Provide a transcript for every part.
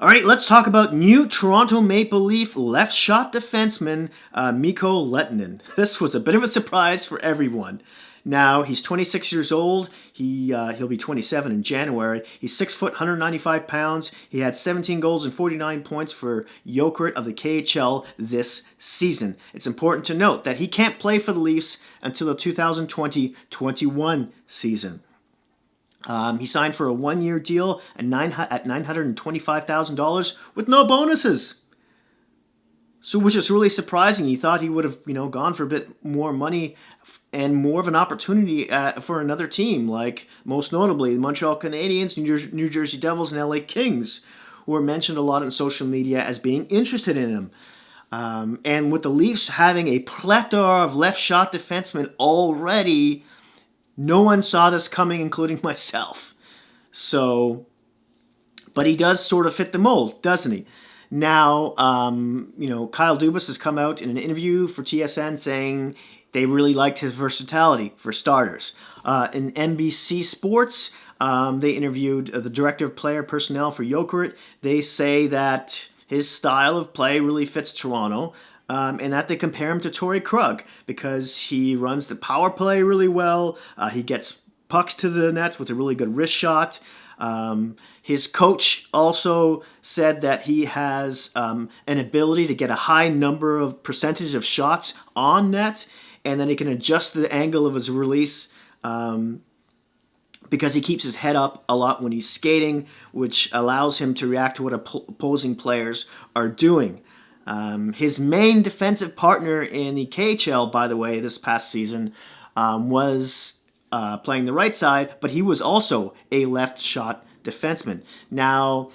All right, let's talk about new Toronto Maple Leaf left shot defenseman Mikko Lehtonen. This was a bit of a surprise for everyone. Now he's 26 years old. He'll be 27 in January. He's 6 foot, 195 pounds. He had 17 goals and 49 points for Jokerit of the KHL this season. It's important to note that he can't play for the Leafs until the 2020-21 season. He signed for a one-year deal at $925,000 with no bonuses. So, which is really surprising. You thought he would have, gone for a bit more money and more of an opportunity for another team, like most notably the Montreal Canadiens, New Jersey Devils, and LA Kings, who were mentioned a lot on social media as being interested in him. And with the Leafs having a plethora of left-shot defensemen already, no one saw this coming, including myself. So, but he does sort of fit the mold, doesn't he? Now, Kyle Dubas has come out in an interview for TSN saying they really liked his versatility, for starters. In NBC Sports, they interviewed the director of player personnel for Jokerit. They say that his style of play really fits Toronto. And that they compare him to Torrey Krug because he runs the power play really well. He gets pucks to the net with a really good wrist shot. His coach also said that he has an ability to get a high percentage of shots on net, and then he can adjust the angle of his release because he keeps his head up a lot when he's skating, which allows him to react to what opposing players are doing. His main defensive partner in the KHL, by the way, this past season, was playing the right side, but he was also a left shot defenseman. Now,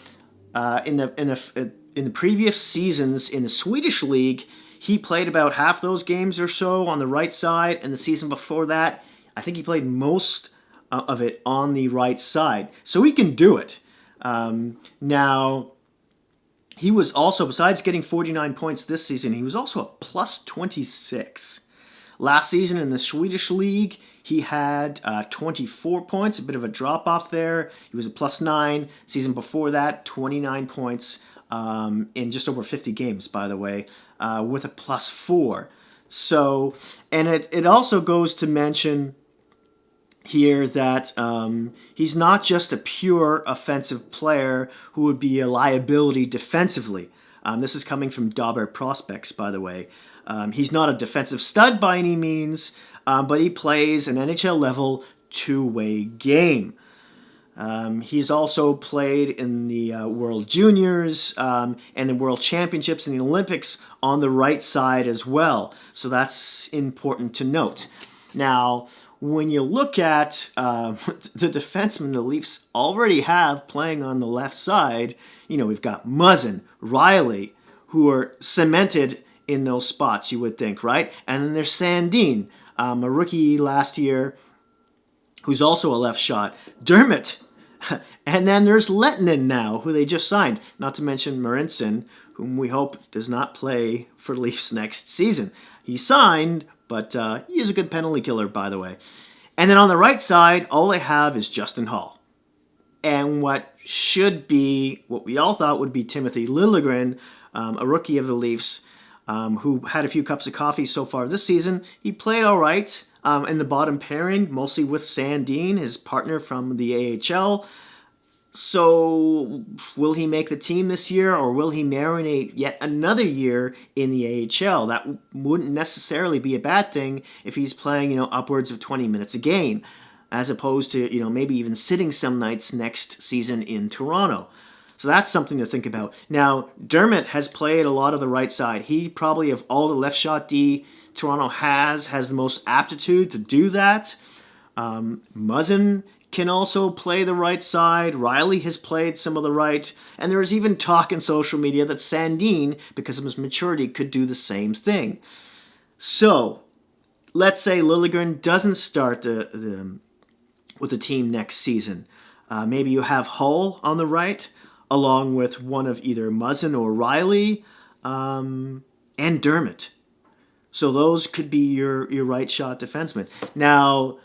in the previous seasons in the Swedish league, he played about half those games or so on the right side, and the season before that, I think he played most of it on the right side. So he can do it. Now, he was also, besides getting 49 points this season, he was also a plus 26. Last season in the Swedish league, he had 24 points, a bit of a drop-off there. He was a plus 9. Season before that, 29 points in just over 50 games, by the way, with a plus 4. So, and it also goes to mention here that he's not just a pure offensive player who would be a liability defensively. This is coming from Dauber Prospects, by the way. He's not a defensive stud by any means, but he plays an NHL-level two-way game. He's also played in the World Juniors and the World Championships and the Olympics on the right side as well. So that's important to note. Now, when you look at the defensemen the Leafs already have playing on the left side, we've got Muzzin, Riley, who are cemented in those spots, you would think, right? And then there's Sandin, a rookie last year, who's also a left shot. Dermott. And then there's Lehtonen now, who they just signed. Not to mention Marincin, whom we hope does not play for Leafs next season. He signed, but he is a good penalty killer, by the way. And then on the right side, all they have is Justin Hall. And what we all thought would be Timothy Liljegren, a rookie of the Leafs, who had a few cups of coffee so far this season. He played all right in the bottom pairing, mostly with Sandin, his partner from the AHL. So will he make the team this year, or will he marinate yet another year in the AHL? That wouldn't necessarily be a bad thing if he's playing, upwards of 20 minutes a game, as opposed to, maybe even sitting some nights next season in Toronto. So that's something to think about. Now, Dermott has played a lot of the right side. He probably, of all the left shot D Toronto has the most aptitude to do that. Muzzin can also play the right side. Riley has played some of the right. And there is even talk in social media that Sandin, because of his maturity, could do the same thing. So, let's say Liljegren doesn't start with the team next season. Maybe you have Hull on the right, along with one of either Muzzin or Riley, and Dermott. So those could be your right shot defensemen. Now,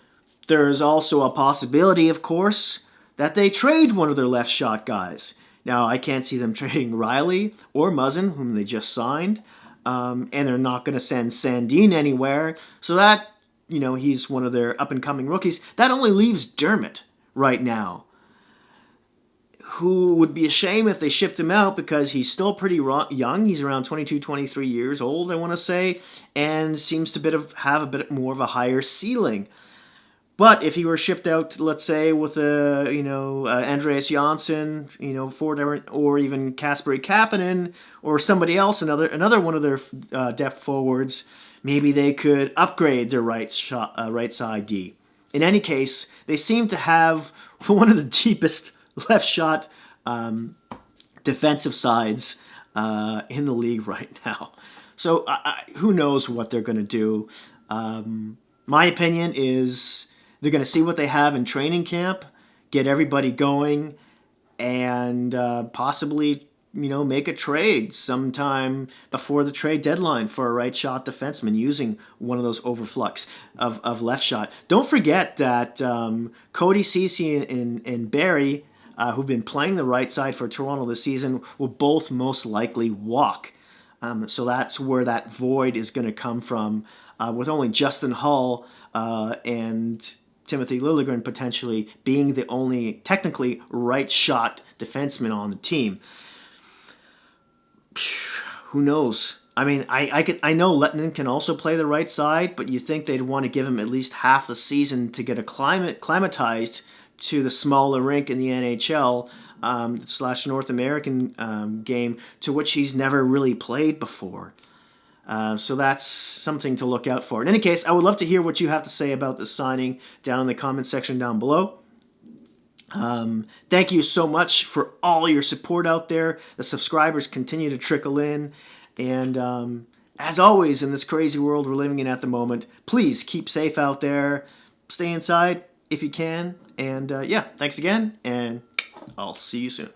there's also a possibility, of course, that they trade one of their left shot guys. Now, I can't see them trading Riley or Muzzin, whom they just signed, and they're not going to send Sandin anywhere. So that, he's one of their up-and-coming rookies. That only leaves Dermott right now, who would be a shame if they shipped him out because he's still pretty young. He's around 22, 23 years old, I want to say, and seems to have a bit more of a higher ceiling. But if he were shipped out, let's say, with Andreas Janssen, or even Kasperi Kapanen, or somebody else, another one of their depth forwards, maybe they could upgrade their right side D. In any case, they seem to have one of the deepest left shot defensive sides in the league right now. So who knows what they're going to do? My opinion is they're going to see what they have in training camp, get everybody going, and possibly make a trade sometime before the trade deadline for a right shot defenseman using one of those overflux of left shot. Don't forget that Cody Ceci and Barry, who've been playing the right side for Toronto this season, will both most likely walk. So that's where that void is going to come from, with only Justin Hull and Timothy Liljegren potentially being the only technically right shot defenseman on the team. Who knows? I mean, I know Lettinen can also play the right side, but you think they'd want to give him at least half the season to get acclimatized to the smaller rink in the NHL / North American game, to which he's never really played before. So that's something to look out for. In any case, I would love to hear what you have to say about this signing down in the comment section down below. Thank you so much for all your support out there. The subscribers continue to trickle in. And as always, in this crazy world we're living in at the moment, please keep safe out there. Stay inside if you can. And yeah, thanks again, and I'll see you soon.